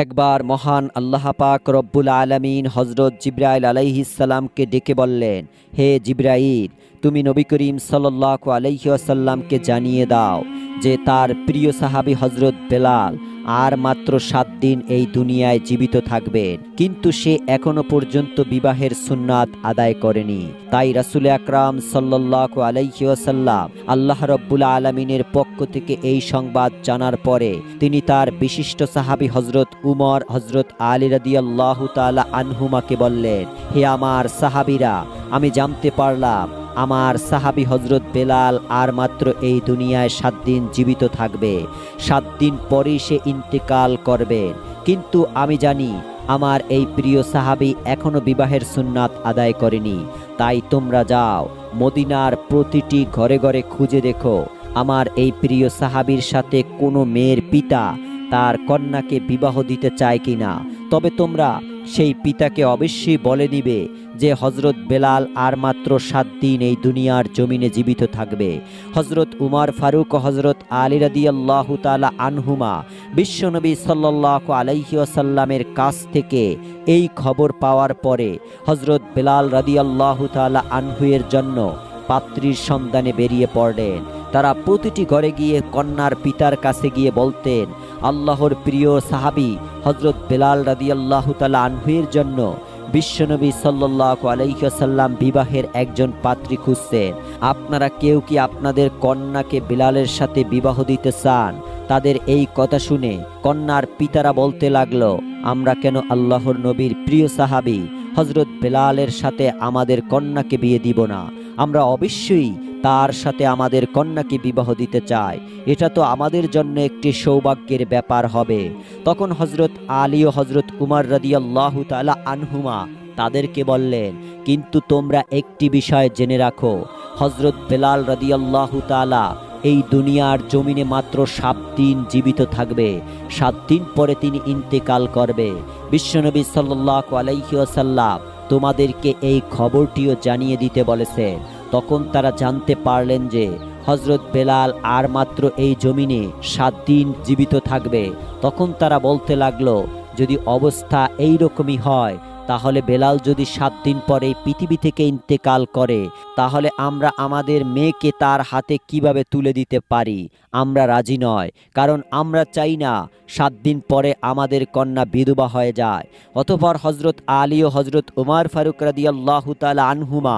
একবার মহান আল্লাহ পাক রব্বুল আলামিন হজরত জিব্রাইল আলাইহিস সালামকে ডেকে বললেন, হে জিব্রাইল, তুমি নবী করিম সাল্লাল্লাহু আলাইহি ওয়াসাল্লামকে জানিয়ে দাও যে তার প্রিয় সাহাবী হজরত বেলাল আর মাত্র 7 দিন এই দুনিয়ায় জীবিত থাকবেন, কিন্তু সে এখনো পর্যন্ত বিবাহের সুন্নাত আদায় করেনি। তাই রাসূল আকরাম সাল্লাল্লাহু আলাইহি ওয়াসাল্লাম আল্লাহ রব্বুল আলামিনের পক্ষ থেকে এই সংবাদ জানার পরে তিনি তার বিশিষ্ট সাহাবী হজরত উমর, হজরত আলী রাদিয়াল্লাহু তাআলা আনহুমাকে বললেন, হে আমার সাহাবীরা, আমি জানতে পারলাম আমার সাহাবী হজরত বেলাল আর মাত্র এই দুনিয়ায় 7 দিন জীবিত থাকবে। 7 দিন পরেই সে ইন্তেকাল করবেন, কিন্তু আমি জানি আমার এই প্রিয় সাহাবী এখনো বিবাহের সুন্নাত আদায় করেনি। তাই তোমরা যাও, মদিনার প্রতিটি ঘরে ঘরে খুঁজে দেখো আমার এই প্রিয় সাহাবীর সাথে কোনো মেয়ের পিতা তার কন্যাকে বিবাহ দিতে চায় কিনা। তবে তোমরা সেই পিতাকে অবশ্যই বলে নিবে যে হজরত বেলাল আর মাত্র 7 দিন এই দুনিয়ার জমিনে জীবিত থাকবে। হজরত উমর ফারুক ও হজরত আলী রাদিয়াল্লাহু তাআলা আনহুমা বিশ্বনবী সাল্লাল্লাহু আলাইহি ওয়াসাল্লামের কাছ থেকে এই খবর পাওয়ার পরে হজরত বেলাল রাদিয়াল্লাহু তাআলা আনহুয়ের জন্য পাত্রীর সন্ধানে বেরিয়ে পড়লেন। তারা প্রতিটি ঘরে গিয়ে কন্যার পিতার কাছে গিয়ে বলতেন, আল্লাহর প্রিয় সাহাবী হজরত বেলাল রাদিয়াল্লাহু তাআলা আনহুয়ের জন্য বিশ্বনবী সাল্লাল্লাহু আলাইহি ওয়াসাল্লাম বিবাহের একজন পাত্রী খুঁজছেন। আপনারা কেউ কি আপনাদের কন্যাকে বেলালের সাথে বিবাহ দিতে চান? তাদের এই কথা শুনে কন্যার পিতারা বলতে লাগলো, আমরা কেন আল্লাহর নবীর প্রিয় সাহাবী হজরত বেলালের সাথে আমাদের কন্যাকে বিয়ে দিব না? আমরা অবশ্যই তার সাথে আমাদের কন্যাকে বিবাহ দিতে চাই। এটা তো আমাদের জন্য একটি সৌভাগ্যের ব্যাপার হবে। তখন হজরত আলী ও হজরত উমর রাদিয়াল্লাহু তাআলা আনহুমা তাদেরকে বললেন, কিন্তু তোমরা একটি বিষয় জেনে রাখো, হজরত বেলাল রাদিয়াল্লাহু তাআলা এই দুনিয়ার জমিনে মাত্র 7 দিন জীবিত থাকবে। 7 দিন পরে তিনি ইন্তেকাল করবে। বিশ্বনবী সাল্লাল্লাহু আলাইহি ওয়াসাল্লাম তোমাদেরকে এই খবরটিও জানিয়ে দিতে বলেছেন। তখন তারা জানতে পারলেন যে হজরত বেলাল আর মাত্র এই জমিনে 7 দিন জীবিত থাকবে। তখন তারা বলতে লাগলো, যদি অবস্থা এই রকমই হয়, তাহলে বেলাল যদি 7 দিন পরে পৃথিবী থেকে ইন্তেকাল করে, তাহলে আমরা আমাদের মেয়েকে তার হাতে কিভাবে তুলে দিতে পারি? আমরা রাজি নয়, কারণ আমরা চাই না 7 দিন পরে আমাদের কন্যা বিধবা হয়ে যায়। অতঃপর হজরত আলী ও হজরত উমর ফারুক রাদিয়াল্লাহু তাআলা আনহুমা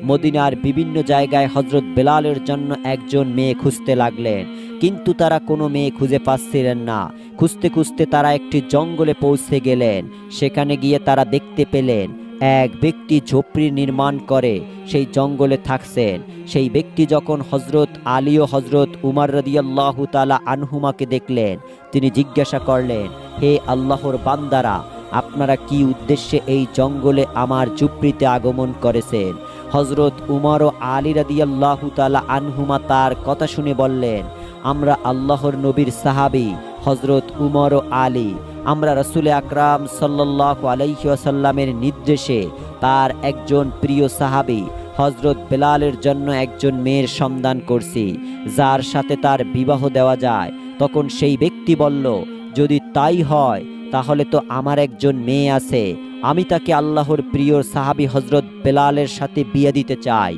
মদিনার বিভিন্ন জায়গায় হজরত বেলালের জন্য একজন মেয়ে খুঁজতে লাগলেন, কিন্তু তারা কোনো মেয়ে খুঁজে পাচ্ছিলেন না। খুঁজতে খুঁজতে তারা একটি জঙ্গলে পৌঁছে গেলেন। সেখানে গিয়ে তারা দেখতে পেলেন এক ব্যক্তি ঝোপড়ি নির্মাণ করে সেই জঙ্গলে থাকছেন। সেই ব্যক্তি যখন হজরত আলী ও হজরত উমর রাদিয়াল্লাহু তাআলা আনহুমাকে দেখলেন, তিনি জিজ্ঞাসা করলেন, হে আল্লাহর বান্দারা, আপনারা কি উদ্দেশ্যে এই জঙ্গলে আমার ঝুপড়িতে আগমন করেছেন? হজরত উমর ও আলী রাদিয়াল্লাহু তাআলা আনহুমা তার কথা শুনে বললেন, আমরা আল্লাহর নবীর সাহাবী হজরত উমর ও আলী, আমরা রাসূল আকরাম সাল্লাল্লাহু আলাইহি ওয়াসাল্লামের নির্দেশে তার একজন প্রিয় সাহাবী হজরত বেলালের জন্য একজন মেয়ের সন্ধান করছি, যার সাথে তার বিবাহ দেওয়া যায়। তখন সেই ব্যক্তি বলল, যদি তাই হয় তাহলে তো আমার একজন মেয়ে আছে, আমি তাকে আল্লাহর প্রিয় সাহাবী হজরত বেলালের সাথে বিয়ে দিতে চাই।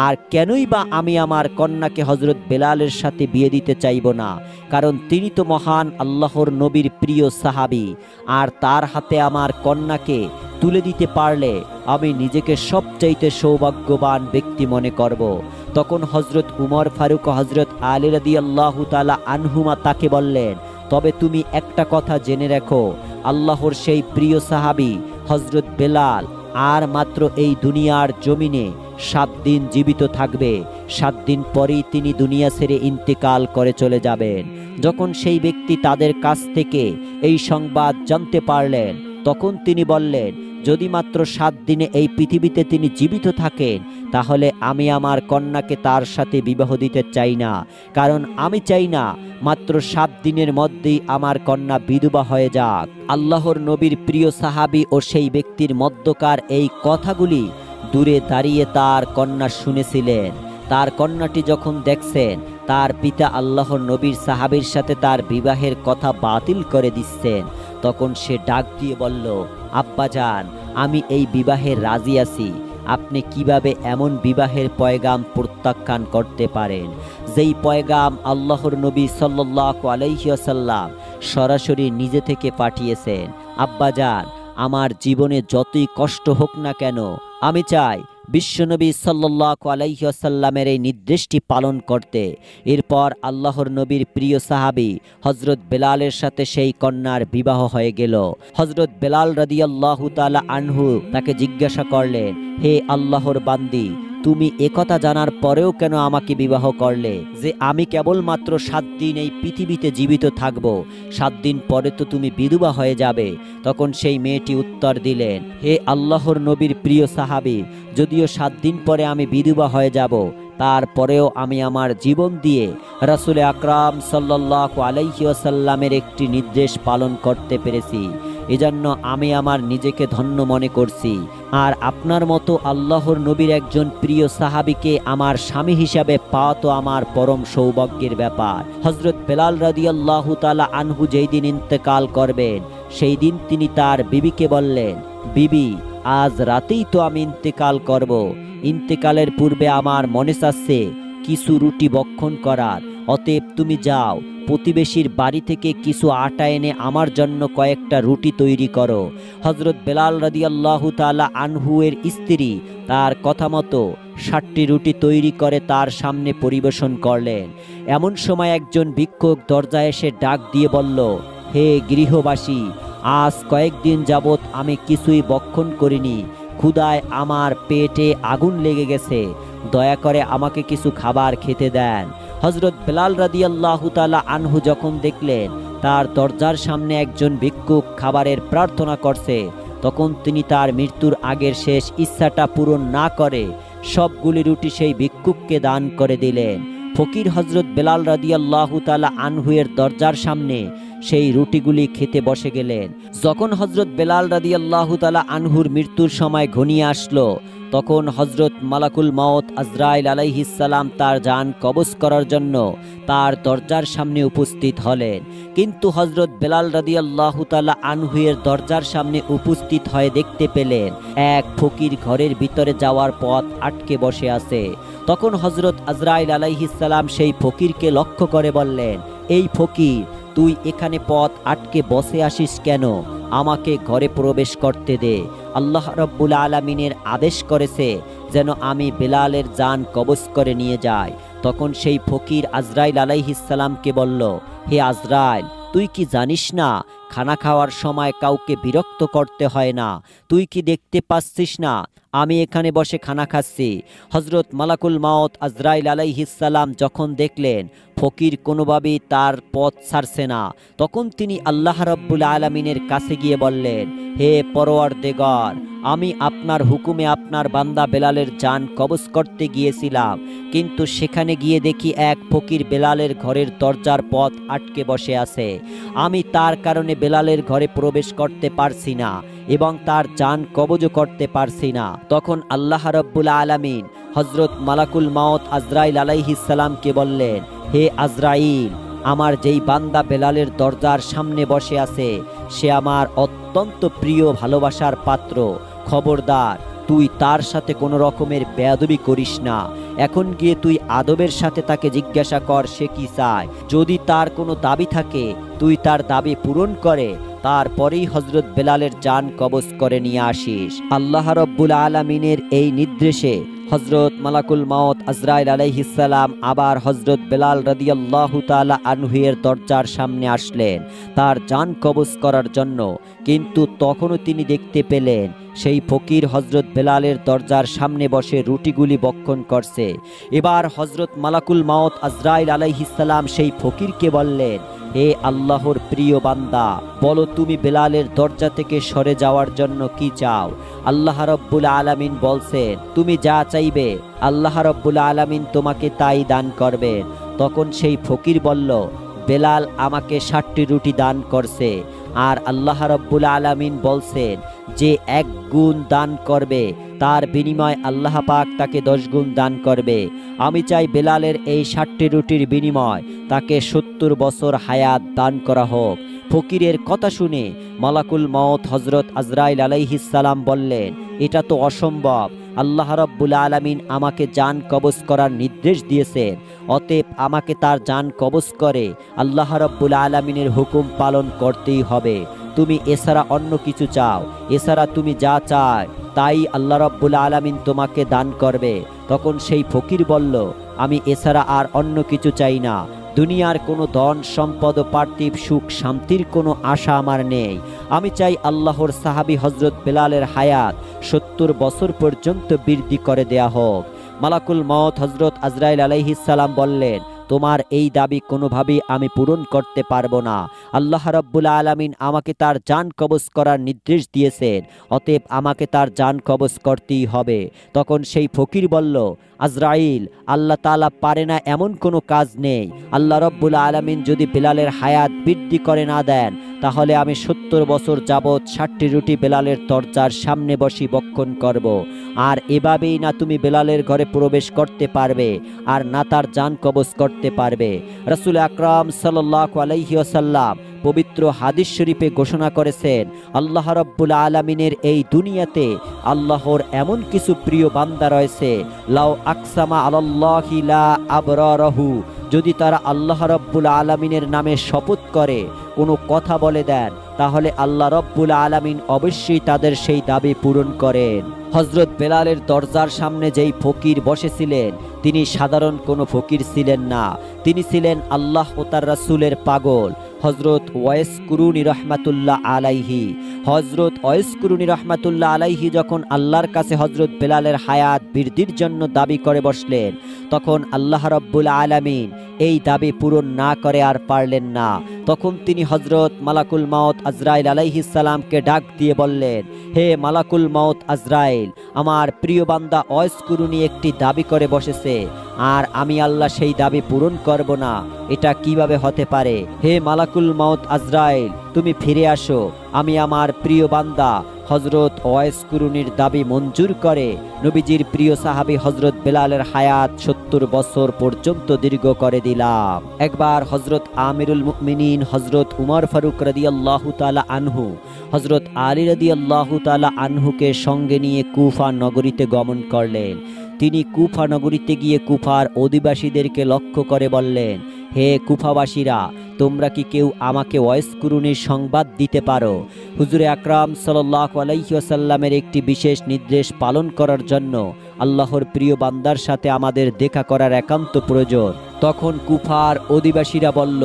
আর কেনই বা আমি আমার কন্যাকে হজরত বেলালের সাথে বিয়ে দিতে চাইব না? কারণ তিনি তো মহান আল্লাহর নবীর প্রিয় সাহাবী, আর তার হাতে আমার কন্যাকে তুলে দিতে পারলে আমি নিজেকে সবচাইতে সৌভাগ্যবান ব্যক্তি মনে করব। তখন হজরত উমর ফারুক ও হজরত আলী রাদিয়াল্লাহু তাআলা আনহুমা তাকে বললেন, তবে তুমি একটা কথা জেনে রাখো, আল্লাহর সেই প্রিয় সাহাবী হজরত বেলাল আর মাত্র এই দুনিয়ার জমিনে 7 দিন জীবিত থাকবে। 7 দিন পরেই তিনি দুনিয়া ছেড়ে ইন্তেকাল করে চলে যাবেন। যখন সেই ব্যক্তি তাদের কাছ থেকে এই সংবাদ জানতে পারলেন, তখন তিনি বললেন, যদি মাত্র 7 দিনে এই পৃথিবীতে তিনি জীবিত থাকেন, তাহলে আমি আমার কন্যাকে তার সাথে বিবাহ দিতে চাই না। কারণ আমি চাই না মাত্র 7 দিনের মধ্যেই আমার কন্যা বিধবা হয়ে যাক। আল্লাহর নবীর প্রিয় সাহাবী ও সেই ব্যক্তির মধ্যকার এই কথাগুলি দূরে দাঁড়িয়ে তার কন্যা শুনেছিলেন। তার কন্যাটি যখন দেখছেন তার পিতা আল্লাহর নবীর সাহাবীর সাথে তার বিবাহের কথা বাতিল করে দিচ্ছেন, তখন সে ডাক দিয়ে বলল, আব্বাজান, আমি এই বিবাহে রাজি আছি। আপনি কিভাবে এমন বিবাহের পয়গাম প্রত্যাখ্যান করতে পারেন, যেই পয়গাম আল্লাহর নবী সাল্লাল্লাহু আলাইহি ওয়াসাল্লাম সরাসরি নিজে থেকে পাঠিয়েছেন? আব্বাজান, আমার জীবনে যতই কষ্ট হোক না কেন, আমি চাই বিশ্বনবী সাল্লাল্লাহু আলাইহি ওয়াসাল্লামের এই নির্দেশটি পালন করতে। এরপর আল্লাহর নবীর প্রিয় সাহাবী হযরত বেলালের সাথে সেই কন্যার বিবাহ হয়ে গেল। হযরত বেলাল রাদিয়াল্লাহু তাআলা আনহু তাকে জিজ্ঞাসা করলেন, হে আল্লাহর বান্দি, তুমি একথা জানার পরেও কেন আমাকে বিবাহ করলে যে আমি কেবলমাত্র 7 দিন এই পৃথিবীতে জীবিত থাকব, 7 দিন পরে তো তুমি বিধবা হয়ে যাবে। তখন সেই মেয়েটি উত্তর দিলেন, হে আল্লাহর নবীর প্রিয় সাহাবী, যদিও 7 দিন পরে আমি বিধবা হয়ে যাব, তারপরেও আমি আমার জীবন দিয়ে রাসূল আকরাম সাল্লাল্লাহু আলাইহি ওয়াসাল্লামের একটি নির্দেশ পালন করতে পেরেছি। এজন্য আমি আমার নিজেকে ধন্য মনে করছি। আর আপনার মতো আল্লাহর নবীর একজন প্রিয় সাহাবীকে আমার স্বামী হিসাবে পাওয়া তো আমার পরম সৌভাগ্যের ব্যাপার। হযরত বেলাল রাদিয়াল্লাহু তাআলা আনহু যেই দিন ইন্তেকাল করবেন, সেই দিন তিনি তার বিবিকে বললেন, বিবি, আজ রাতেই তো আমি ইন্তেকাল করব। ইন্তেকালের পূর্বে আমার মনে চাচ্ছে কিছু রুটি ভক্ষণ করার। অতএব তুমি যাও, প্রতিবেশীর বাড়ি থেকে কিছু আটা এনে আমার জন্য কয়েকটা রুটি তৈরি করো। হযরত বেলাল রাদিয়াল্লাহু তাআলা আনহু এর স্ত্রী তার কথা মতো 60টি রুটি তৈরি করে তার সামনে পরিবেশন করলেন। এমন সময় একজন ভিক্ষুক দরজায় এসে ডাক দিয়ে বলল, হে গৃহবাসী, আজ কয়েকদিন যাবৎ আমি কিছুই ভক্ষণ করিনি। ক্ষুধায় আমার পেটে আগুন লেগে গেছে, দয়া করে আমাকে কিছু খাবার খেতে দেন। হযরত বেলাল রাদিয়াল্লাহু তাআলা আনহু যখন দেখলেন তার দরজার সামনে একজন ভিক্ষুক খাবারের প্রার্থনা করছে, তখন তিনি তার মৃত্যুর আগের শেষ ইচ্ছাটা পূরণ না করে সবগুলি রুটি সেই ভিক্ষুককে দান করে দিলেন। ফকির হযরত বেলাল রাদিয়াল্লাহু তাআলা আনহু এর দরজার সামনে সেই রুটিগুলি খেতে বসে গেলেন। যখন হযরত বেলাল রাদিয়াল্লাহু তাআলা আনহুর মৃত্যুর সময় ঘনিয়ে আসলো, তখন হযরত মালাকুল মাউত আজরাইল আলাইহিস সালাম তার জান কবজ করার জন্য তার দরজার সামনে উপস্থিত হলেন। কিন্তু হযরত বেলাল রাদিয়াল্লাহু তাআলা আনহু এর দরজার সামনে উপস্থিত হয়ে দেখতে পেলেন এক ফকির ঘরের ভিতরে যাওয়ার পথ আটকে বসে আছে। তখন হযরত আজরাইল আলাইহিস সালাম সেই ফকিরকে লক্ষ্য করে বললেন, এই ফকির, তুই এখানে পথ আটকে বসে আসিস কেন? আমাকে ঘরে প্রবেশ করতে দে। আল্লাহ রাব্বুল আলামিনের আদেশ করেছে যেন আমি বেলালের জান কবজ করে নিয়ে যাই। তখন সেই ফকির আজরাইল আলাইহিস সালামকে বলল, হে আজরাইল, তুই কি জানিস না খানা খাওয়ার সময় কাউকে বিরক্ত করতে হয় না? তুই কি দেখতে পাচ্ছিস না আমি এখানে বসে খানা খাচ্ছি? হযরত মালাকুল মাউত আজরাইল আলাইহিস সালাম যখন দেখলেন ফকির কোনোভাবেই তার পথ ছাড়ছে না, তখন তিনি আল্লাহ রাব্বুল আলামিনের কাছে গিয়ে বললেন, হে পরওয়ারদিগার, আমি আপনার হুকুমে আপনার বান্দা বেলালের জান কবজ করতে গিয়েছিলাম, কিন্তু সেখানে গিয়ে দেখি এক ফকির বেলালের ঘরের দরজার পথ আটকে বসে আছে। আমি তার কারণে বেলালের ঘরে প্রবেশ করতে পারছি না এবং তার জান কবজও করতে পারছি না। তখন আল্লাহ রাব্বুল আলামিন হযরত মালাকুল মাউত আজরাইল আলাইহিস সালামকে বললেন, হে আজরাইল, আমার যেই বান্দা বেলালের দরজার সামনে বসে আছে সে আমার অত্যন্ত প্রিয় ভালোবাসার পাত্র। খবরদার, তুই তার সাথে কোনো রকমের বেয়াদবি করিস না। এখন গিয়ে তুই আদবের সাথে তাকে জিজ্ঞাসা কর সে কি চায়। যদি তার কোনো দাবি থাকে তুই তার দাবি পূরণ করে তারপরেই হযরত বেলালের জান কবজ করে নিয়ে আসিস। আল্লাহ রাব্বুল আলামিনের এই নির্দেশে হযরত মালাকুল মাউত আজরাইল আলাইহিস সালাম আবার হযরত বেলাল রাদিয়াল্লাহু তাআলা আনহু এর দরজার সামনে আসলেন তার জান কবজ করার জন্য। কিন্তু তখনও তিনি দেখতে পেলেন সেই ফকির হযরত বেলালের দরজার সামনে বসে রুটিগুলি ভক্ষণ করছে। এবার হযরত মালাকুল মাউত আজরাইল আলাইহিস সালাম সেই ফকিরকে বললেন, হে আল্লাহর প্রিয় বান্দা, বলো তুমি বেলালের দরজা থেকে সরে যাওয়ার জন্য কি চাও? আল্লাহ রাব্বুল আলামিন বলছেন, তুমি যা চাইবে আল্লাহ রাব্বুল আলামিন তোমাকে তাই দান করবেন। তখন সেই ফকির বলল, বেলাল আমাকে 60টি রুটি দান করছে, আর আল্লাহ রাব্বুল আলামিন বলছেন যে 1 গুণ দান করবে তার বিনিময় আল্লাহ পাক তাকে 10 গুণ দান করবে। আমি চাই বেলালের এই 60টি রুটির বিনিময় তাকে 70 বছর হায়াত দান করা হোক। ফকিরের কথা শুনে মালাকুল মউত হযরত আজরাইল আলাইহিস সালাম বললেন, এটা তো অসম্ভব। আল্লাহ রাব্বুল আলামিন আমাকে জান কবজ করার নির্দেশ দিয়েছেন, অতএব আমাকে তার জান কবজ করে আল্লাহ রাব্বুল আলামিনের হুকুম পালন করতেই হবে। তুমি এছাড়া অন্য কিছু চাও, এছাড়া তুমি যা চাও তাই আল্লাহ রাব্বুল আলামিন তোমাকে দান করবে। তখন সেই ফকির বলল, আমি এছাড়া আর অন্য কিছু চাই না। দুনিয়ার কোনো ধন সম্পদ পার্থিব সুখ শান্তির কোনো আশা আমার নেই। আমি চাই আল্লাহর সাহাবী হযরত বেলালের হায়াত 70 বছর পর্যন্ত বৃদ্ধি করে দেয়া হোক। মালাকুল মউত হযরত আজরাইল আলাইহিস সালাম বললেন, তোমার এই দাবি কোনোভাবেই আমি পূরণ করতে পারবো না। আল্লাহ রাব্বুল আলামিন আমাকে তার জান কবজ করার নির্দেশ দিয়েছেন, অতএব আমাকে তার জান কবজ করতেই হবে। তখন সেই ফকির বলল, আজরাইল, আল্লাহ তাআলা পারে না এমন কোনো কাজ নেই। আল্লাহ রাব্বুল আলামিন যদি বেলালের হায়াত বৃদ্ধি করে না দেন, তাহলে আমি 70 বছর যাবৎ 60টি রুটি বেলালের দরজার সামনে বসি বক্ষণ করব। আর এভাবেই না তুমি বেলালের ঘরে প্রবেশ করতে পারবে, আর না তার জান কবজ করতে পারবে। রাসূল আকরাম সাল্লাল্লাহু আলাইহি ওয়াসাল্লাম পবিত্র হাদিস শরীফে ঘোষণা করেছেন, আল্লাহ রাব্বুল আলামিনের এই দুনিয়াতে আল্লাহর এমন কিছু প্রিয় বান্দা রয়েছে, লাউ আকসামা আলাল্লাহি লা আবরারহু, যদি তারা আল্লাহ রাব্বুল আলামিনের নামে শপথ করে কোনো কথা বলে দেন, তাহলে আল্লাহ রাব্বুল আলামিন অবশ্যই তাদের সেই দাবি পূরণ করেন। হযরত বেলালের দরজার সামনে যেই ফকির বসেছিলেন, তিনি সাধারণ কোনো ফকির ছিলেন না, তিনি ছিলেন আল্লাহ ও তার রাসূলের পাগল হযরত ওয়াইস কুরুনি রহমাতুল্লাহ আলাইহি। হযরত ওয়াইস কুরুনি রহমাতুল্লাহ আলাইহি যখন আল্লাহর কাছে হযরত বেলালের হায়াত বৃদ্ধির জন্য দাবি করে বসলেন, তখন আল্লাহ রাব্বুল আলামিন এই দাবি পূরণ না করে আর পারলেন না। তখন তিনি হযরত মালাকুল মউত আজরাইল আলাইহিস সালামকে ডাক দিয়ে বললেন, হে মালাকুল মউত আজরাইল, আমার প্রিয় বান্দা ওয়াইস কুরুনি একটি দাবি করে বসেছে, আর আমি আল্লাহ সেই দাবি পূরণ করব না, এটা কিভাবে হতে পারে? হে মালাকুল মউত আজরাইল, তুমি ফিরে আসো। আমি আমার প্রিয় বান্দা হযরত ওয়াইস কুরুনির দাবি মঞ্জুর করে নবীজির প্রিয় সাহাবী হযরত বেলালের হায়াত 70 বছর পর্যন্ত দীর্ঘ করে দিলাম। একবার হযরত আমিরুল মুমিনিন হযরত উমর ফারুক রাদিয়াল্লাহু তাআলা আনহু হযরত আলী রাদিয়াল্লাহু তাআলা আনহুকে সঙ্গে নিয়ে কুফা নগরীতে গমন করলেন। তিনি কুফা নগরীতে গিয়ে কুফার অধিবাসীদেরকে লক্ষ্য করে বললেন, হে কুফাবাসীরা, তোমরা কি কেউ আমাকে ওয়াইস কুরুনির সংবাদ দিতে পারো? হুজুরে আকরাম সাল্লাল্লাহু আলাইহি ওয়াসাল্লামের একটি বিশেষ নির্দেশ পালন করার জন্য আল্লাহর প্রিয় বান্দার সাথে আমাদের দেখা করার একান্ত প্রয়োজন। তখন কুফার অধিবাসীরা বলল,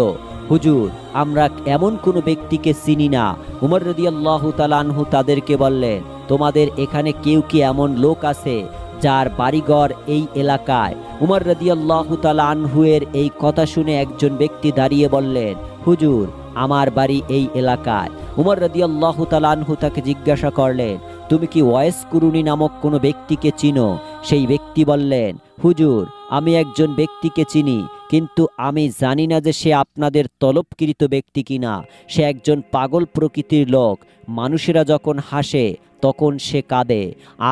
হুজুর, আমরা এমন কোনো ব্যক্তিকে চিনি না। উমর রাদিয়াল্লাহু তাআলা আনহু তাদেরকে বললেন, তোমাদের এখানে কেউ কি এমন লোক আছে যার বাড়িঘর এই এলাকায়? উমর রাদিয়াল্লাহু তাআলা আনহু এর এই কথা শুনে একজন ব্যক্তি দাঁড়িয়ে বললেন, হুজুর, আমার বাড়ি এই এলাকায়। উমর রাদিয়াল্লাহু তাআলা আনহু তাকে জিজ্ঞাসা করলেন, তুমি কি ওয়াইস কুরুনি নামক কোনো ব্যক্তিকে চিনো? সেই ব্যক্তি বললেন, হুজুর, আমি একজন ব্যক্তিকে চিনি, কিন্তু আমি জানি না যে সে আপনাদের তলবকৃত ব্যক্তি কিনা। সে একজন পাগল প্রকৃতির লোক। মানুষেরা যখন হাসে তখন সে কাঁদে,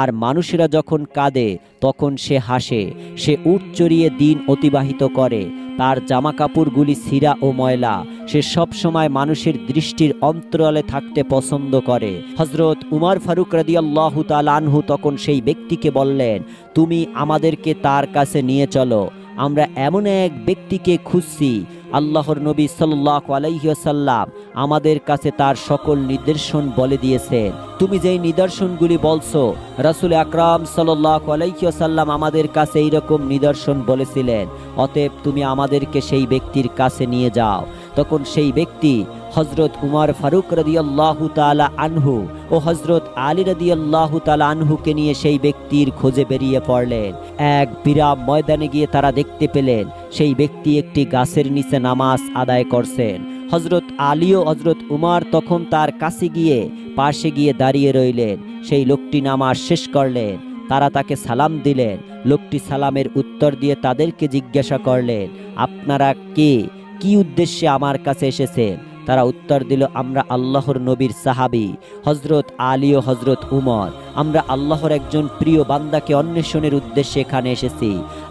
আর মানুষেরা যখন কাঁদে তখন সে হাসে। সে উট চড়িয়ে দিন অতিবাহিত করে। তার জামা কাপড়গুলি ছিঁড়া ও ময়লা। সে সব সময় মানুষের দৃষ্টির অন্তরালে থাকতে পছন্দ করে। হযরত উমর ফারুক রাদিয়াল্লাহু তাআলা আনহু তখন সেই ব্যক্তিকে বললেন, তুমি আমাদেরকে তার কাছে নিয়ে চলো। আমরা এমন এক ব্যক্তিকে খুঁজছি, আল্লাহর নবী সাল্লাল্লাহু আলাইহি ওয়াসাল্লাম আমাদের কাছে তার সকল নিদর্শন বলে দিয়েছেন। তুমি যেই নিদর্শনগুলি বলছো, রাসূল আকরাম সাল্লাল্লাহু আলাইহি ওয়াসাল্লাম আমাদের কাছে এইরকম নিদর্শন বলেছিলেন, অতএব তুমি আমাদেরকে সেই ব্যক্তির কাছে নিয়ে যাও। তখন সেই ব্যক্তি হযরত উমর ফারুক রাদিয়াল্লাহু তাআলা আনহু ও হযরত আলী রাদিয়াল্লাহু তাআলা আনহুকে নিয়ে সেই ব্যক্তির খোঁজে বেরিয়ে পড়লেন। এক বিরাম ময়দানে গিয়ে তারা দেখতে পেলেন সেই ব্যক্তি একটি গাছের নিচে নামাজ আদায় করছেন। হযরত আলী ও হযরত উমর তখন তার কাছে গিয়ে পাশে গিয়ে দাঁড়িয়ে রইলেন। সেই লোকটি নামাজ শেষ করলেন। তারা তাকে সালাম দিলেন। লোকটি সালামের উত্তর দিয়ে তাদেরকে জিজ্ঞাসা করলেন, আপনারা কে, কি উদ্দেশ্যে আমার কাছে এসেছেন? তারা উত্তর দিল, আমরা আল্লাহর নবীর সাহাবী হযরত আলী ও হযরত উমর। আমরা আল্লাহর একজন প্রিয় বান্দাকে অন্বেষণের উদ্দেশ্যে এখানে এসেছি।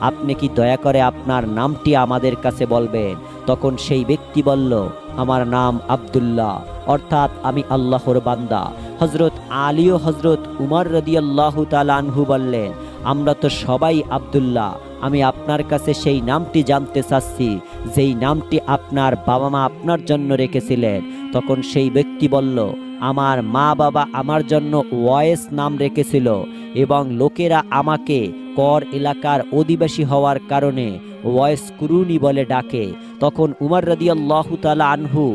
আপনি কি দয়া করে আপনার নামটি আমাদের কাছে বলবেন? তখন সেই ব্যক্তি বলল, আমার নাম আব্দুল্লাহ, অর্থাৎ আমি আল্লাহর বান্দা। হজরত আলী ও হজরত উমর রাদিয়াল্লাহু তাআলা আনহু বললেন, আমরা তো সবাই আব্দুল্লাহ, আমি আপনার কাছে সেই নামটি জানতে চাচ্ছি যেই নামটি আপনার বাবা মা আপনার জন্য রেখেছিলেন। তখন সেই ব্যক্তি বলল, আমার মা বাবা আমার জন্য ওয়েস নাম রেখেছিল এবং লোকেরা আমাকে কর এলাকার অধিবাসী হওয়ার কারণে ওয়েস কুরুনি বলে ডাকে। তখন উমর রাদিয়াল্লাহু তাআলা আনহু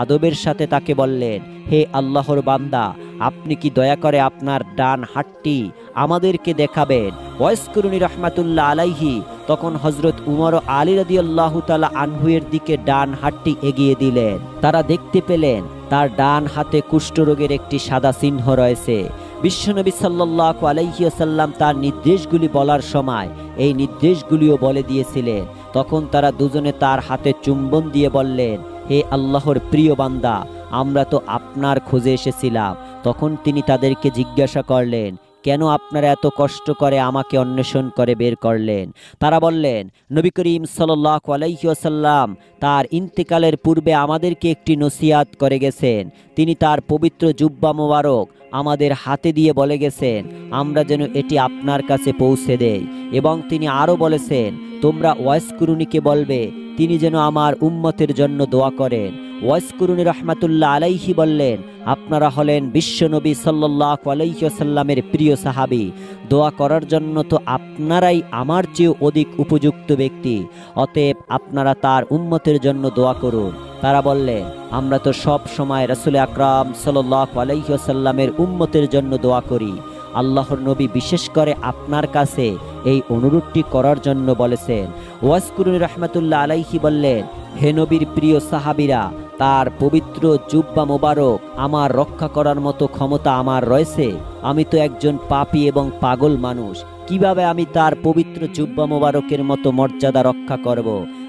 আদবের সাথে তাকে বললেন, হে আল্লাহর বান্দা, আপনি কি দয়া করে আপনার ডান হাতটি আমাদেরকে দেখাবেন? ওয়েস কুরুনি রাহমাতুল্লাহ আলাইহি তখন হজরত উমর ও আলী রাদিয়াল্লাহু তাআলা আনহুয়ের দিকে ডান হাতটি এগিয়ে দিলেন। তারা দেখতে পেলেন তার ডান হাতে কুষ্ঠরোগের একটি সাদা চিহ্ন রয়েছে। বিশ্বনবী সাল্লাল্লাহু আলাইহি ওয়াসাল্লাম তার নির্দেশগুলি বলার সময় এই নির্দেশগুলিও বলে দিয়েছিলেন। তখন তারা দুজনে তার হাতে চুম্বন দিয়ে বললেন, হে আল্লাহর প্রিয় বান্দা, আমরা তো আপনার খোঁজে এসেছিলাম। তখন তিনি তাদেরকে জিজ্ঞাসা করলেন, কেন আপনারা এত কষ্ট করে আমাকে অন্বেষণ করে বের করলেন? তারা বললেন, নবী করিম সাল্লাল্লাহু আলাইহি ওয়াসাল্লাম তার ইন্তেকালের পূর্বে আমাদেরকে একটি নসিহত করে গেছেন। তিনি তার পবিত্র জুব্বা মোবারক আমাদের হাতে দিয়ে বলে গেছেন আমরা যেন এটি আপনার কাছে পৌঁছে দেই, এবং তিনি আরও বলেছেন, তোমরা ওয়াইস কুরুনিকে বলবে তিনি যেন আমার উম্মতের জন্য দোয়া করেন। ওয়াইস কুরুনি রাহমাতুল্লাহ আলাইহি বললেন, আপনারা হলেন বিশ্বনবী সাল্লাল্লাহু আলাইহি ওয়াসাল্লামের প্রিয় সাহাবী, দোয়া করার জন্য তো আপনারাই আমার চেয়ে অধিক উপযুক্ত ব্যক্তি, অতএব আপনারা তার উম্মতের জন্য দোয়া করুন। তারা বললেন, আমরা তো সব সময় রাসূল আকরাম সাল্লাল্লাহু আলাইহি ওয়াসাল্লামের উম্মতের জন্য দোয়া করি। আল্লাহর নবী বিশেষ করে আপনার কাছে এই অনুরোধটি করার জন্য বলেছেন। ওয়াইস কুরুনি রাহমাতুল্লাহ আলাইহি বললেন, হে নবীর প্রিয় সাহাবীরা, তার পবিত্র জুব্বা মোবারক আমার রক্ষা করার মতো ক্ষমতা আমার রয়েছে? আমি তো একজন পাপী এবং পাগল মানুষ, কিভাবে আমি তার পবিত্র জুব্বা মোবারকের মতো মর্যাদা রক্ষা করব?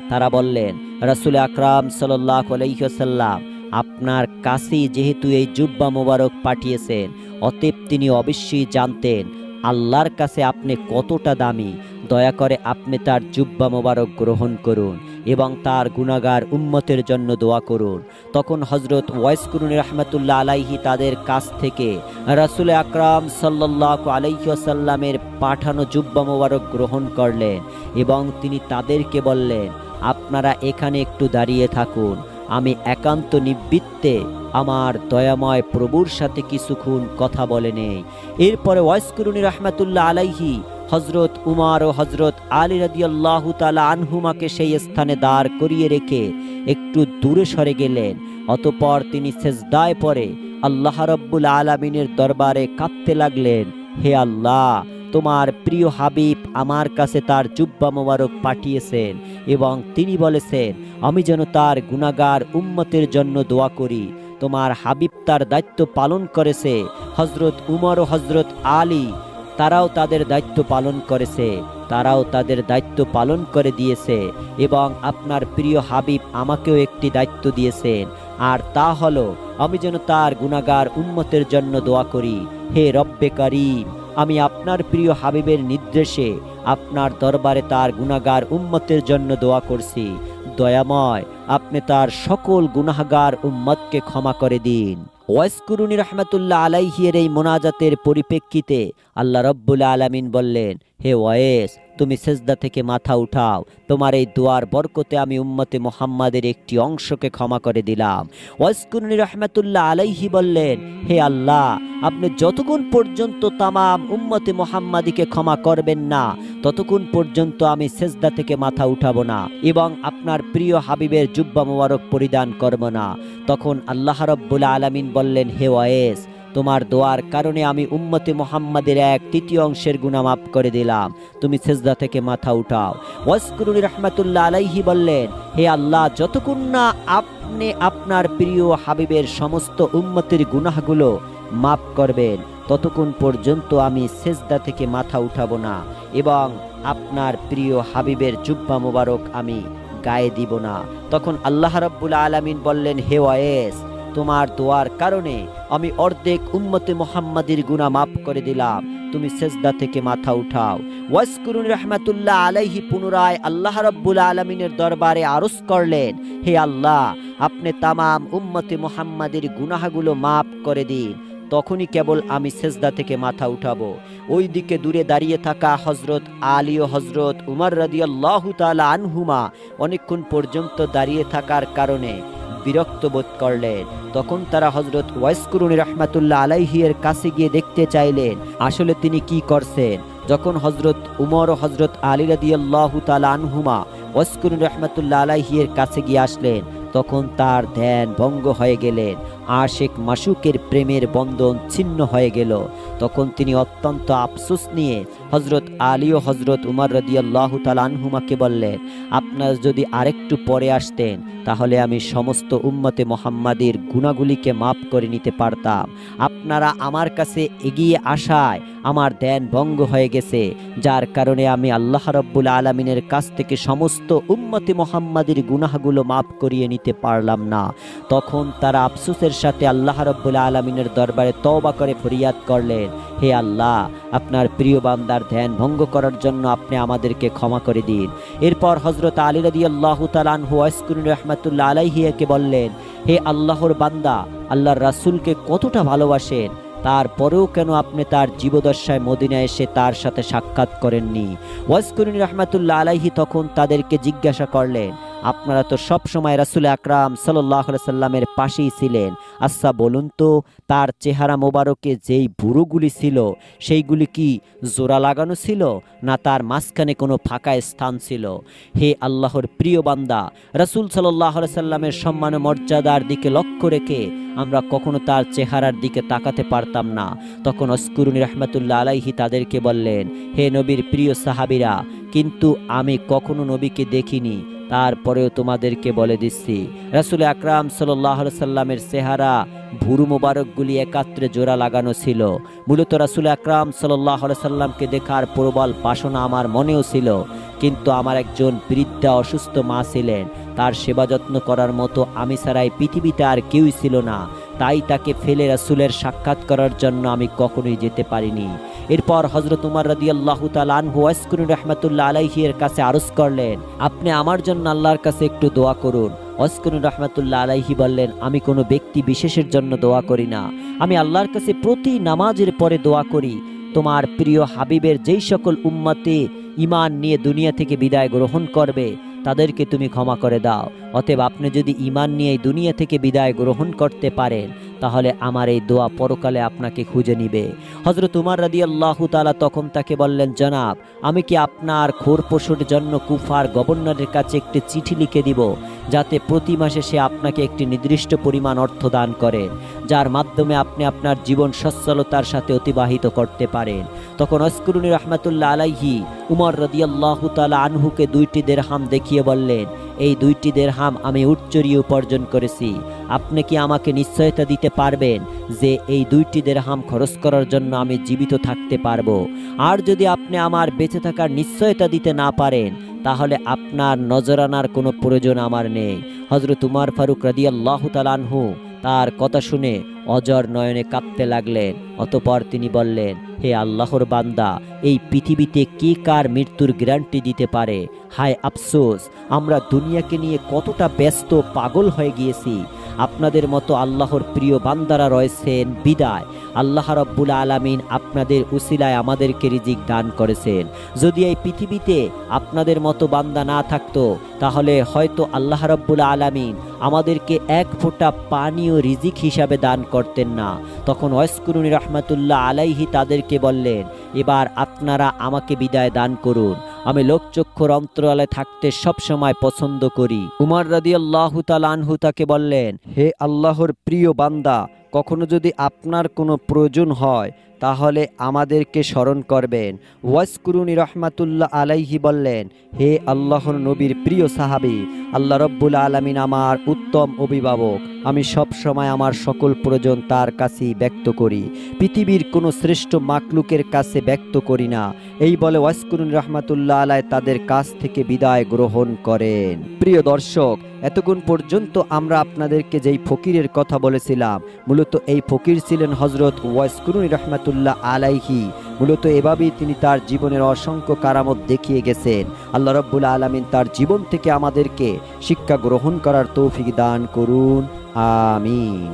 তারা বললেন, রাসূল আকরাম সাল্লাল্লাহু আলাইহি ওয়াসাল্লাম আপনার কাছেই যেহেতু এই জুব্বা মোবারক পাঠিয়েছেন, অতএব তিনি অবশ্যই জানতেন আল্লাহর কাছে আপনি কতটা দামি। দয়া করে আপনি তার জুব্বা মোবারক গ্রহণ করুন এবং তার গুনাহগার উম্মতের জন্য দোয়া করুন। তখন হজরত ওয়াইস কুরুনি রাহমাতুল্লাহ আলাইহি তাদের কাছ থেকে রাসূল আকরাম সাল্লাল্লাহু আলাইহি ওয়াসাল্লামের পাঠানো জুব্বা মোবারক গ্রহণ করলেন এবং তিনি তাদেরকে বললেন, আপনারা এখানে একটু দাঁড়িয়ে থাকুন, আমি একান্ত নিবৃত্তে আমার দয়াময় প্রভুর সাথে কিছুক্ষণ কথা বলে নেই। এরপরে ওয়াইস কুরুনি রাহমাতুল্লাহ আলাইহি হজরত উমর ও হজরত আলী রাদিয়াল্লাহু তাআলা আনহুমাকে সেই স্থানে দাঁড় করিয়ে রেখে একটু দূরে সরে গেলেন। অতঃপর তিনি সেজদায় পড়ে আল্লাহ রাব্বুল আলামিনের দরবারে কাঁদতে লাগলেন, হে আল্লাহ, তোমার প্রিয় হাবিব আমার কাছে তার জুব্বা মোবারক পাঠিয়েছেন এবং তিনি বলেছেন আমি যেন তার গুনাহগার উম্মতের জন্য দোয়া করি। তোমার হাবিব তার দায়িত্ব পালন করেছে। হজরত উমর ও হজরত আলী তারাও তাদের দায়িত্ব পালন করেছে, তারাও তাদের দায়িত্ব পালন করে দিয়েছে এবং আপনার প্রিয় হাবিব আমাকেও একটি দায়িত্ব দিয়েছেন, আর তা হলো আমি যেন তার গুনাহগার উম্মতের জন্য দোয়া করি। হে রব্বে কারীম, আমি আপনার প্রিয় হাবিবের নির্দেশে আপনার দরবারে তার গুনাহগার উম্মতের জন্য দোয়া করছি। দয়াময়, আপনি তার সকল গুনাহগার উম্মতকে ক্ষমা করে দিন। ওয়াইস কুরুনি রাহমাতুল্লাহ আলাইহির এই মোনাজাতের পরিপ্রেক্ষিতে আল্লাহ রাব্বুল আলামিন বললেন, হে ওয়াইস, তুমি সেজদা থেকে মাথা উঠাও, তোমার এই দোয়ার বরকতে আমি উম্মতে মুহাম্মাদের একটি অংশকে ক্ষমা করে দিলাম। ওয়াইস কুরুনি রাহমাতুল্লাহ আলাইহি বললেন, হে আল্লাহ, আপনি যতক্ষণ পর্যন্ত তামাম উম্মতে মুহাম্মাদিকে ক্ষমা করবেন না ততক্ষণ পর্যন্ত আমি সেজদা থেকে মাথা উঠাবো না এবং আপনার প্রিয় হাবিবের জুব্বা মোবারক পরিধান করব না। তখন আল্লাহ রাব্বুল আলামিন বললেন, হে ওয়াইস, তোমার দোয়ার কারণে আমি উম্মতে মুহাম্মাদের 1/3 অংশের গুনাহ মাফ করে দিলাম, তুমি সেজদা থেকে মাথা উঠাও। ওয়াইস কুরুনি রাহমাতুল্লাহ আলাইহি বললেন, হে আল্লাহ, যতক্ষণ না আপনি আপনার প্রিয় হাবিবের সমস্ত উম্মতের গুনাহগুলো মাফ করবেন ততক্ষণ পর্যন্ত আমি সেজদা থেকে মাথা উঠাবো না এবং আপনার প্রিয় হাবিবের জুব্বা মোবারক আমি গায়ে দিব না। তখন আল্লাহ রাব্বুল আলামিন বললেন, হে ওয়াইস, তোমার দোয়ার কারণে আমি অর্ধেক উম্মতে মুহাম্মাদির গুনাহ মাফ করে দিলাম, তুমি সেজদা থেকে মাথা উঠাও। ওয়াসকুরুন রাহমাতুল্লাহ আলাইহি পুনরায় আল্লাহ রাব্বুল আলামিনের দরবারে আরজ করলেন, হে আল্লাহ, আপনি তামাম উম্মতে মুহাম্মাদের গুনাহগুলো মাফ করে দিন। তখনই কেবল আমি সেজদা থেকে মাথা উঠাবো। ওইদিকে দূরে দাঁড়িয়ে থাকা হজরত আলী ও হজরত উমর রাদিয়াল্লাহু তাআলা আনহুমা অনেকক্ষণ পর্যন্ত দাঁড়িয়ে থাকার কারণে বিরক্ত বোধ করলেন। তখন তারা হজরত ওয়াসকুরুন রাহমাতুল্লাহ আলাইহি এর কাছে গিয়ে দেখতে চাইলেন আসলে তিনি কি করছেন। যখন হজরত উমর ও হজরত আলী রাদিয়াল্লাহু তাআলা আনহুমা ওয়াসকুরুন রাহমাতুল্লাহ আলাইহি এর কাছে গিয়ে আসলেন, তখন তার ধ্যান ভঙ্গ হয়ে গেলেন। আশিক মাশুকের প্রেমের বন্ধন ছিন্ন হয়ে গেল। তখন তিনি অত্যন্ত আফসোস নিয়ে হজরত আলী ও হজরত উমর রাদিয়াল্লাহু তাআলা আনহুমাকে বললেন, আপনারা যদি আরেকটু পরে আসতেন তাহলে আমি সমস্ত উম্মতে মুহাম্মাদের গুনাহগুলিকে মাফ করে নিতে পারতাম। আপনারা আমার কাছে এগিয়ে আসায় আমার ধ্যান ভঙ্গ হয়ে গেছে, যার কারণে আমি আল্লাহ রাব্বুল আলামিনের কাছ থেকে সমস্ত উম্মতে মুহাম্মাদের গুনাহগুলো মাফ করিয়ে নিতে পারলাম না। তখন তারা আফসোসের সাথে আল্লাহ রাব্বুল আলামিনের দরবারে তওবা করে ফরিয়াদ করলেন, হে আল্লাহ, আপনার প্রিয় বান্দার ধ্যান ভঙ্গ করার জন্য আপনি আমাদেরকে ক্ষমা করে দিন। এরপর হযরত আলী রাদিয়াল্লাহু তাআলা আনহু ওয়াসকুরুন রাহমাতুল্লাহ আলাইহিকে বললেন, হে আল্লাহর বান্দা, আল্লাহর রাসূলকে কতটা ভালোবাসেন, তারপরেও কেন আপনি তার জীবদশায় মদিনায় এসে তার সাথে সাক্ষাৎ করেননি? ওয়াসকুরুন রাহমাতুল্লাহ আলাইহি তখন তাদেরকে জিজ্ঞাসা করলেন, আপনারা তো সব সময় রাসূল আকরাম সাল্লাল্লাহু আলাইহি সাল্লামের পাশেই ছিলেন, আচ্ছা বলুন তো, তার চেহারা মোবারকে যেই ভুরুগুলি ছিল সেইগুলি কি জোড়া লাগানো ছিল, না তার মাঝখানে কোনো ফাঁকা স্থান ছিল? হে আল্লাহর প্রিয় বান্দা, রাসূল সাল্লাল্লাহু আলাইহি সাল্লামের সম্মান ও মর্যাদার দিকে লক্ষ্য রেখে আমরা কখনো তার চেহারার দিকে তাকাতে পারতাম না। তখন ওয়াসকুরুন রাহমাতুল্লাহ আলাইহি তাদেরকে বললেন, হে নবীর প্রিয় সাহাবীরা, কিন্তু আমি কখনো নবীকে দেখিনি, তারপরেও তোমাদেরকে বলে দিচ্ছি, রাসূল আকরাম সাল্লাল্লাহু আলাইহি সাল্লামের চেহারা ভুরু মোবারকগুলি একাত্রে জোড়া লাগানো ছিল। মূলত রাসূল আকরাম সাল্লাল্লাহু আলাইহি সাল্লামকে দেখার প্রবল বাসনা আমার মনেও ছিল, কিন্তু আমার একজন বৃদ্ধা অসুস্থ মা ছিলেন, তার সেবা যত্ন করার মতো আমি ছাড়াই পৃথিবীতে আর কেউই ছিল না। তাই তাকে ফেলে রাসূলের সাক্ষাৎ করার জন্য আমি কখনোই যেতে পারিনি। এরপর হযরত উমর রাদিয়াল্লাহু তাআলা আনহু ওয়াসকুরুন রাহমাতুল্লাহ আলাইহি এর কাছে আরজ করলেন, আপনি আমার জন্য আল্লাহর কাছে একটু দোয়া করুন। ওয়াসকুরুন রাহমাতুল্লাহ আলাইহি বললেন, আমি কোনো ব্যক্তি বিশেষের জন্য দোয়া করি না, আমি আল্লাহর কাছে প্রতি নামাজের পরে দোয়া করি, তোমার প্রিয় হাবিবের যেই সকল উম্মতে ঈমান নিয়ে দুনিয়া থেকে বিদায় গ্রহণ করবে তাদেরকে তুমি ক্ষমা করে দাও। অতএব আপনি যদি ঈমান নিয়ে এই দুনিয়া থেকে বিদায় গ্রহণ করতে পারেন তাহলে আমার এই দোয়া পরকালে আপনাকে খুঁজে নিবে। হযরত উমর রাদিয়াল্লাহু তাআলা তখন তাকে বললেন, জনাব, আমি কি আপনার খোরপোশের জন্য কুফার গভর্নরের কাছে একটি চিঠি লিখে দিব, যাতে প্রতি মাসে সে আপনাকে একটি নির্দিষ্ট পরিমাণ অর্থ দান করেন, যার মাধ্যমে আপনি আপনার জীবন সচ্ছলতার সাথে অতিবাহিত করতে পারেন? তখন ওয়াসকুরুন রাহমাতুল্লাহ আলাইহি উমর রাদিয়াল্লাহু তাআলা আনহুকে 2টি দিরহাম দেখিয়ে বললেন, এই 2টি দিরহাম আমি উচ্চরিয়ে উপার্জন করেছি, আপনি কি আমাকে নিশ্চয়তা দিতে পারবেন যে এই 2টি দিরহাম খরচ করার জন্য আমি জীবিত থাকতে পারবো? আর যদি আপনি আমার বেঁচে থাকার নিশ্চয়তা দিতে না পারেন তাহলে আপনার নজরানার কোনো প্রয়োজন আমার নেই। হযরত উমর ফারুক রাদিয়াল্লাহু তাআলা আনহু তার কথা শুনে অজর নয়নে কাঁদতে লাগলেন। অতঃপর তিনি বললেন, হে আল্লাহর বান্দা, এই পৃথিবীতে কে কার মৃত্যুর গ্যারান্টি দিতে পারে? হায় আফসোস, আমরা দুনিয়াকে নিয়ে কতটা ব্যস্ত পাগল হয়ে গিয়েছি। আপনাদের মতো আল্লাহর প্রিয় বান্দারা রয়েছেন বিদায় আল্লাহ রাব্বুল আলামিন আপনাদের উসিলায় আমাদেরকে রিজিক দান করেছেন। যদি এই পৃথিবীতে আপনাদের মতো বান্দা না থাকতো তাহলে হয়তো আল্লাহ রাব্বুল আলামিন আমাদেরকে এক ফোঁটা পানিও রিজিক হিসাবে দান করতেন না। তখন ওয়াসকুরুন রাহমাতুল্লাহ আলাইহি তাদেরকে বললেন, এবার আপনারা আমাকে বিদায় দান করুন, আমি লোকচক্ষুর অন্তরালে থাকতে সবসময় পছন্দ করি। উমর রাদিয়াল্লাহু তাআলা আনহু তাকে বললেন, হে আল্লাহর প্রিয় বান্দা, কখনো যদি আপনার কোনো প্রয়োজন হয় তাহলে আমাদেরকে স্মরণ করবেন। ওয়াসকুরুন রাহমাতুল্লাহ আলাইহি বললেন, হে আল্লাহর নবীর প্রিয় সাহাবী, আল্লাহ রব্বুল আলামিন আমার উত্তম অভিভাবক, আমি সব সময় আমার সকল প্রয়োজন তার কাছেই ব্যক্ত করি, পৃথিবীর কোনো শ্রেষ্ঠ মাকলুকের কাছে ব্যক্ত করি না। এই বলে ওয়াসকুরুন রাহমাতুল্লাহ আলাইহি তাদের কাছ থেকে বিদায় গ্রহণ করেন। প্রিয় দর্শক, এতক্ষণ পর্যন্ত আমরা আপনাদেরকে যেই ফকিরের কথা বলেছিলাম, মূলত এই ফকির ছিলেন হজরত ওয়াইস কুরুনি রহমাতুল্লাহ আলাইহি। মূলত এভাবেই তিনি তার জীবনের অসংখ্য কারামত দেখিয়ে গেছেন। আল্লাহ রাব্বুল আলামিন তার জীবন থেকে আমাদেরকে শিক্ষা গ্রহণ করার তৌফিক দান করুন। আমিন।